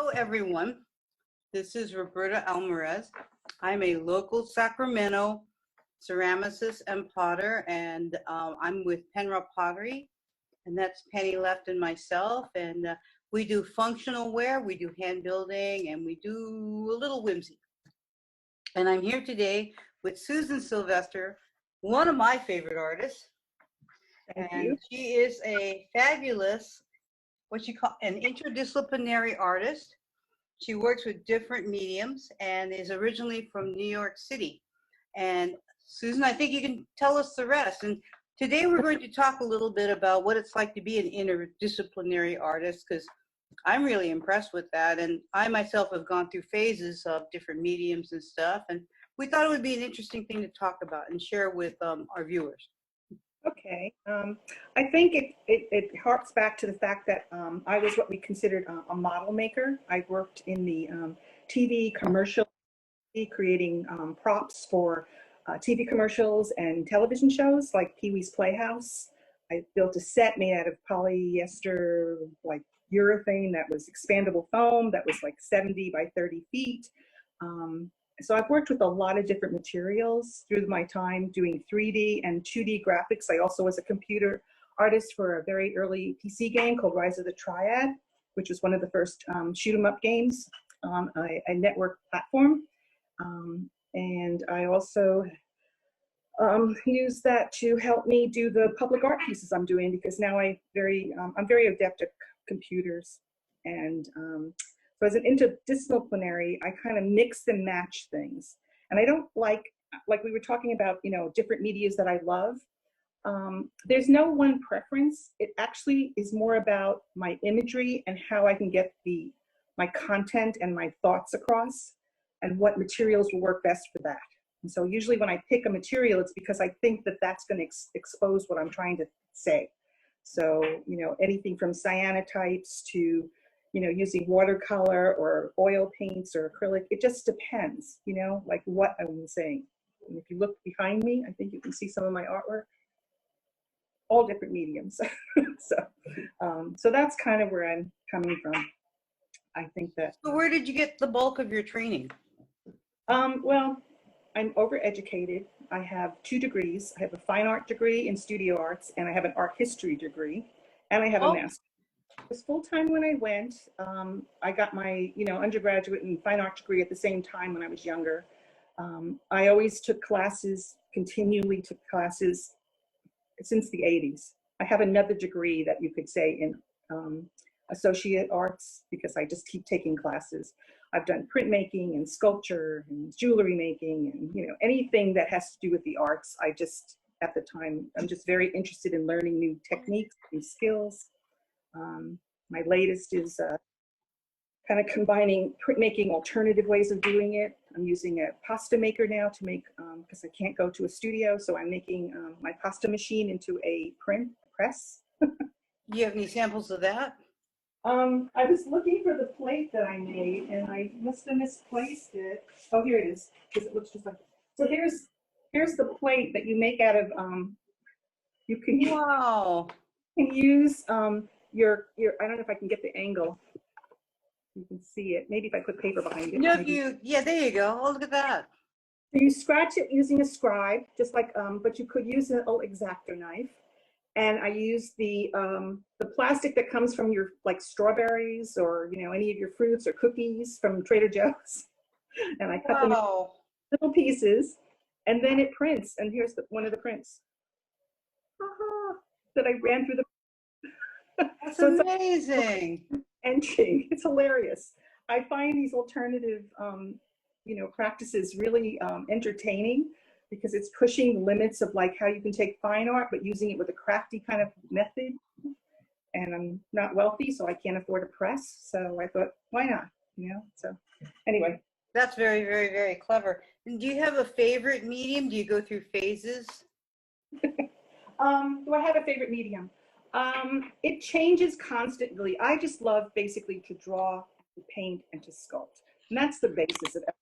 Hello, everyone. This is Roberta Alvarez. I'm a local Sacramento ceramicist and potter, and I'm with Penra Pottery, and that's Penny Left and myself. And we do functional wear, we do hand building, and we do a little whimsy. And I'm here today with Susan Silvester, one of my favorite artists. Thank And you. she is a fabulous, what she call an interdisciplinary artist. She works with different mediums and is originally from New York City. And Susan, I think you can tell us the rest. And today we're going to talk a little bit about what it's like to be an interdisciplinary artist, because I'm really impressed with that. And I myself have gone through phases of different mediums and stuff. And we thought it would be an interesting thing to talk about and share with our viewers. Okay. I think it harks back to the fact that I was what we considered a model maker. I worked in the TV commercial, creating props for TV commercials and television shows like Pee-wee's Playhouse. I built a set made out of polyester, like urethane that was expandable foam that was like 70 by 30 feet. So I've worked with a lot of different materials through my time doing 3D and 2D graphics. I also was a computer artist for a very early PC game called Rise of the Triad, which was one of the first shoot 'em up games on a network platform. And I also use that to help me do the public art pieces I'm doing, because now I'm very adept at computers. And so as an interdisciplinary, I kind of mix and match things. And I don't like we were talking about, different medias that I love. There's no one preference. It actually is more about my imagery and how I can get my content and my thoughts across, and what materials will work best for that. And so usually when I pick a material, it's because I think that that's going to expose what I'm trying to say. So, anything from cyanotypes to, using watercolor or oil paints or acrylic, it just depends, like what I'm saying. And if you look behind me, I think you can see some of my artwork, all different mediums. So that's kind of where I'm coming from. I think that. So where did you get the bulk of your training? Well, I'm overeducated. I have 2 degrees. I have a fine art degree in studio arts, and I have an art history degree, and I have a master's. It was full-time when I went. I got my, undergraduate and fine art degree at the same time when I was younger. I always continually took classes since the 80s. I have another degree that you could say in associate arts, because I just keep taking classes. I've done printmaking and sculpture and jewelry making and, anything that has to do with the arts. At the time, I'm just very interested in learning new techniques and skills. My latest is kind of combining printmaking alternative ways of doing it. I'm using a pasta maker now to make, because I can't go to a studio, so I'm making my pasta machine into a print press. Do you have any samples of that? I was looking for the plate that I made, and I must have misplaced it. Oh, here it is, because it looks just like. So here's the plate that you make out of. You can use your. I don't know if I can get the angle. You can see it. Maybe if I put paper behind it. No, yeah, there you go. Oh, look at that. So you scratch it using a scribe, just like, but you could use an old X-Acto knife. And I use the plastic that comes from your, like, strawberries or, any of your fruits or cookies from Trader Joe's. And I cut them into little pieces, and then it prints. And here's one of the prints that I ran through the. That's so amazing. Etching. It's hilarious. I find these alternative, practices really entertaining, because it's pushing the limits of like how you can take fine art, but using it with a crafty kind of method. And I'm not wealthy, so I can't afford a press. So I thought, why not? So anyway. That's very, very, very clever. And do you have a favorite medium? Do you go through phases? Do I have a favorite medium? It changes constantly. I just love basically to draw, to paint, and to sculpt. And that's the basis of it.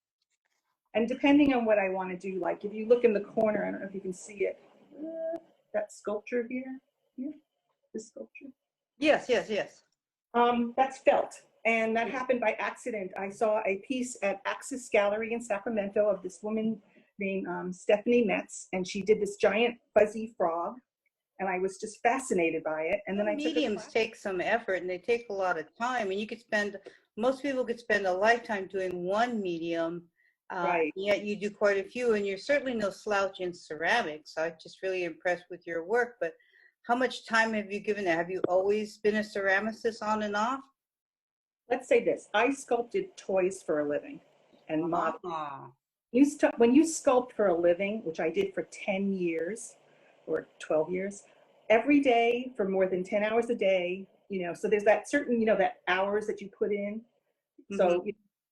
And depending on what I want to do, like if you look in the corner, I don't know if you can see it, that sculpture here, this sculpture. Yes. That's felt. And that happened by accident. I saw a piece at Axis Gallery in Sacramento of this woman named Stephanie Metz, and she did this giant fuzzy frog, and I was just fascinated by it. And then I took a Mediums class. take some effort and they take a lot of time, and you could spend, most people could spend a lifetime doing one medium, Right. yet you do quite a few, and you're certainly no slouch in ceramics. I'm just really impressed with your work, but how much time have you given it? Have you always been a ceramicist on and off? Let's say this, I sculpted toys for a living and modeled. Ah, When you sculpt for a living, which I did for 10 years or 12 years, every day for more than 10 hours a day, so there's that certain, that hours that you put in. mhm. So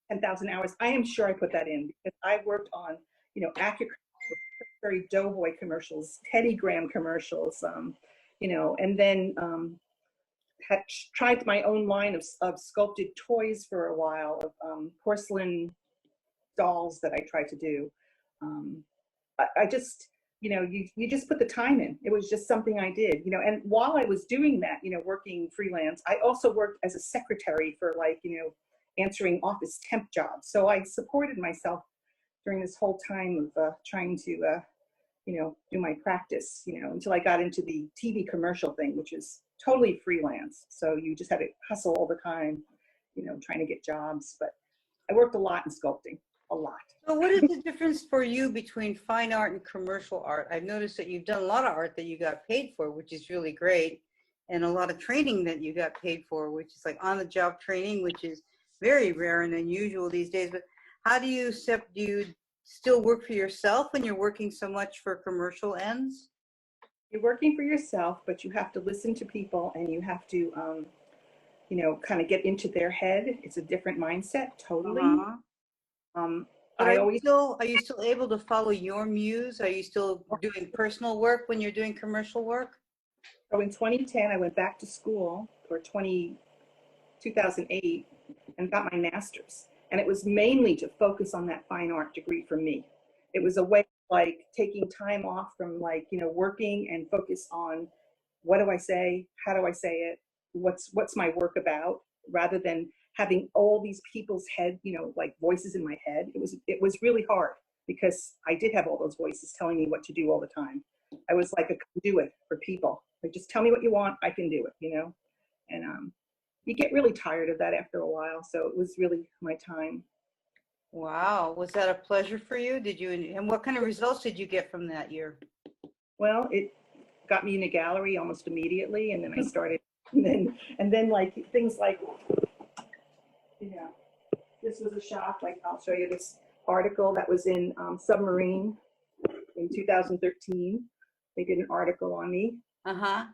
10,000 hours, I am sure I put that in because I worked on, accurate, very Doughboy commercials, Teddy Graham commercials, and then had tried my own line of sculpted toys for a while, of porcelain dolls that I tried to do. Um, I just, you just put the time in. It was just something I did, and while I was doing that, working freelance, I also worked as a secretary for answering office temp jobs. So I supported myself during this whole time of trying to, do my practice, until I got into the TV commercial thing, which is totally freelance. So you just had to hustle all the time, trying to get jobs. But I worked a lot in sculpting, a lot. So what is the difference for you between fine art and commercial art? I've noticed that you've done a lot of art that you got paid for, which is really great, and a lot of training that you got paid for, which is like on-the-job training, which is very rare and unusual these days. But how do you do you still work for yourself when you're working so much for commercial ends? You're working for yourself, but you have to listen to people and you have to, kind of get into their head. It's a different mindset, totally. Uh-huh. Um, But I always, are you still able to follow your muse? Are you still doing personal work when you're doing commercial work? so in 2010, I went back to school, or 2008, and got my master's. And it was mainly to focus on that fine art degree for me. It was a way of like taking time off from working and focus on what do I say, how do I say it, what's my work about, rather than having all these people's head, like voices in my head. It was really hard because I did have all those voices telling me what to do all the time. I was like a conduit for people. Like, just tell me what you want, I can do it, and you get really tired of that after a while. So it was really my time. Wow, was that a pleasure for you? And what kind of results did you get from that year? Well, it got me in a gallery almost immediately, and then I started, and then like things like, this was a shock. Like, I'll show you this article that was in Submarine in 2013. They did an article on me. Uh-huh.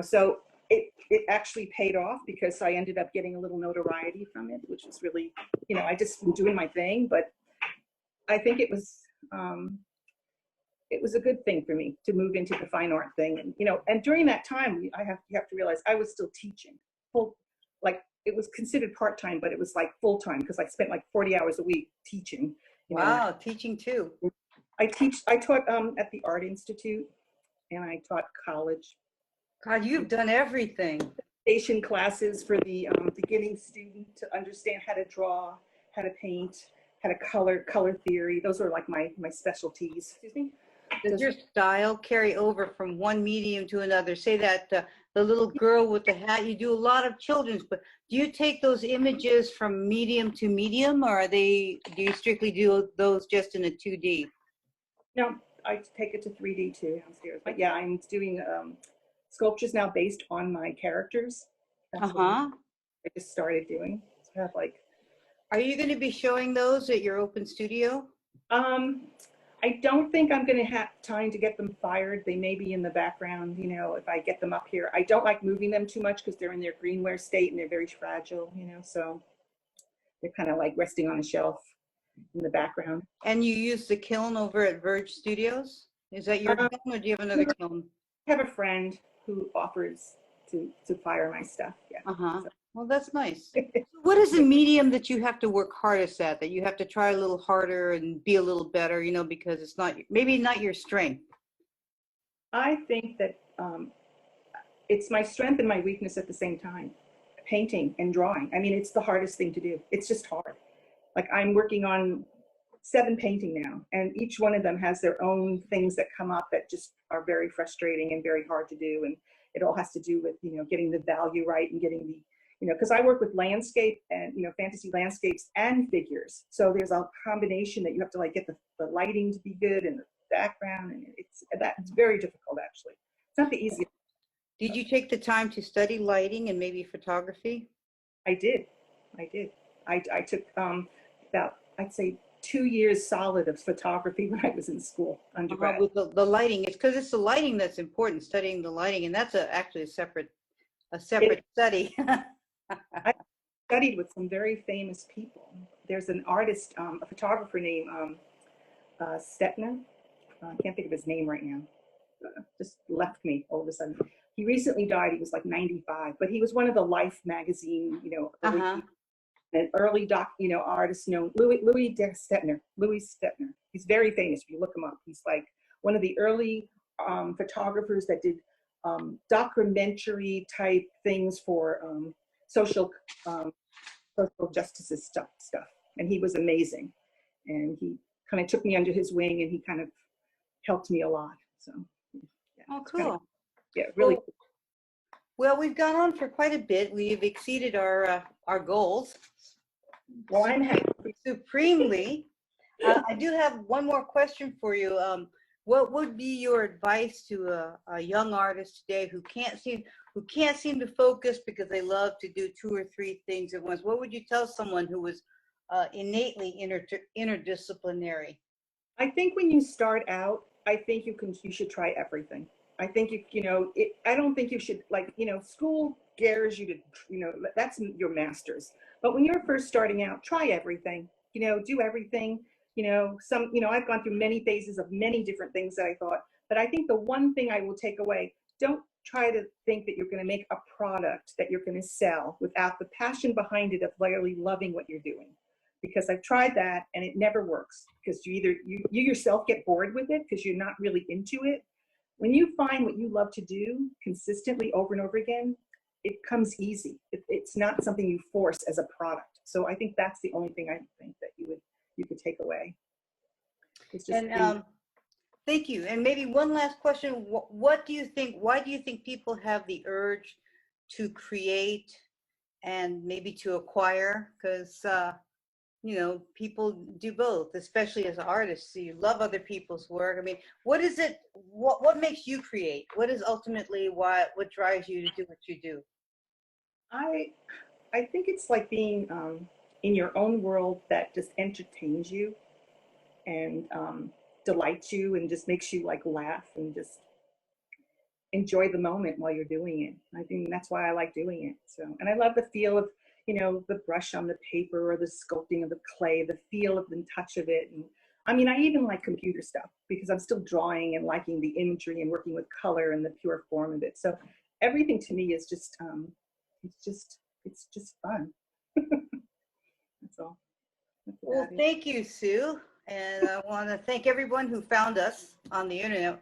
So it actually paid off because I ended up getting a little notoriety from it, which was really, I just been doing my thing. But I think it was a good thing for me to move into the fine art thing. And during that time, you have to realize I was still teaching like it was considered part-time, but it was like full-time because I spent like 40 hours a week teaching. Wow, teaching too. I taught at the Art Institute, and I taught college. God, you've done everything. Station classes for the beginning student to understand how to draw, how to paint, how to color theory. Those are like my specialties. Excuse me. Does your style carry over from one medium to another? Say that the little girl with the hat, you do a lot of children's, but do you take those images from medium to medium, or do you strictly do those just in a 2D? No, I take it to 3D too downstairs. But yeah, I'm doing sculptures now based on my characters. That's what I just started doing. So I have like. Are you going to be showing those at your open studio? I don't think I'm going to have time to get them fired. They may be in the background, if I get them up here. I don't like moving them too much because they're in their greenware state and they're very fragile, so they're kind of like resting on a shelf in the background. And you use the kiln over at Verge Studios? Is that your kiln, or do you have another kiln? I have a friend who offers to fire my stuff. Yeah. So. Well, that's nice. What is the medium that you have to work hardest at, that you have to try a little harder and be a little better, because it's maybe not your strength? I think that it's my strength and my weakness at the same time. painting and drawing. I mean, it's the hardest thing to do. It's just hard. Like I'm working on 7 painting now, and each one of them has their own things that come up that just are very frustrating and very hard to do. And it all has to do with, you know, getting the value right and getting the, you know, because I work with landscape and, you know, fantasy landscapes and figures. So there's a combination that you have to like get the lighting to be good and the background, and it's very difficult actually. It's not the easiest. Did you take the time to study lighting and maybe photography? I did. I did. I took about, I'd say, 2 years solid of photography when I was in school, undergrad. With the lighting, it's because it's the lighting that's important, studying the lighting, and that's actually a separate study. I studied with some very famous people. There's an artist, a photographer named Stetner. I can't think of his name right now. Just left me all of a sudden. He recently died. He was like 95, but he was one of the Life magazine, you know, an early you know, artist known, Louis Stetner. Louis Stetner. He's very famous. If you look him up, he's like one of the early photographers that did documentary type things for social justice stuff. And he was amazing. And he kind of took me under his wing, and he kind of helped me a lot. So, yeah, Oh, cool. yeah, really. Well, we've gone on for quite a bit. We've exceeded our goals. Well, I'm happy. Supremely. I do have one more question for you. What would be your advice to a young artist today who can't seem to focus because they love to do 2 or 3 things at once? What would you tell someone who was innately interdisciplinary? I think when you start out, I think you should try everything. I think you know, I don't think you should, like, you know, school dares you to, you know, that's your master's. But when you're first starting out, try everything, you know, do everything, you know, you know, I've gone through many phases of many different things that I thought, but I think the one thing I will take away, don't try to think that you're going to make a product that you're going to sell without the passion behind it of really loving what you're doing. Because I've tried that and it never works, because you yourself get bored with it because you're not really into it. When you find what you love to do consistently over and over again, it comes easy. It's not something you force as a product. So I think that's the only thing I think that you could take away. It's just thank you. And maybe one last question. What do you think, why do you think people have the urge to create and maybe to acquire? Because you know, people do both, especially as artists. So you love other people's work. I mean, what is it? What makes you create? What is ultimately what drives you to do what you do? I think it's like being in your own world that just entertains you and delights you and just makes you like laugh and just enjoy the moment while you're doing it. I think that's why I like doing it. So, and I love the feel of, you know, the brush on the paper or the sculpting of the clay, the feel of the touch of it. And I mean, I even like computer stuff because I'm still drawing and liking the imagery and working with color and the pure form of it. So everything to me is just, it's just fun. That's all. Well, thank you, Sue. And I want to thank everyone who found us on the internet.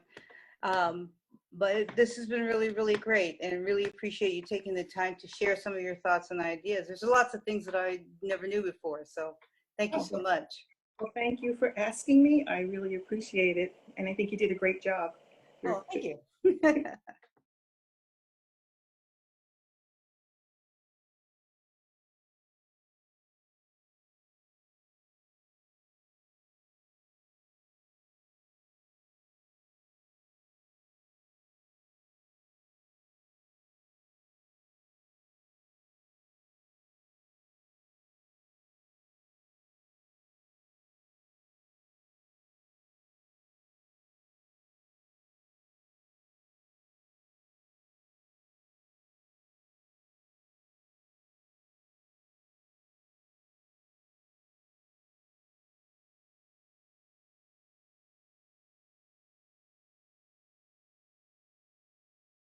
But this has been really, really great, and really appreciate you taking the time to share some of your thoughts and ideas. There's lots of things that I never knew before, so thank you so much. Well, thank you for asking me. I really appreciate it, and I think you did a great job. Oh, thank you.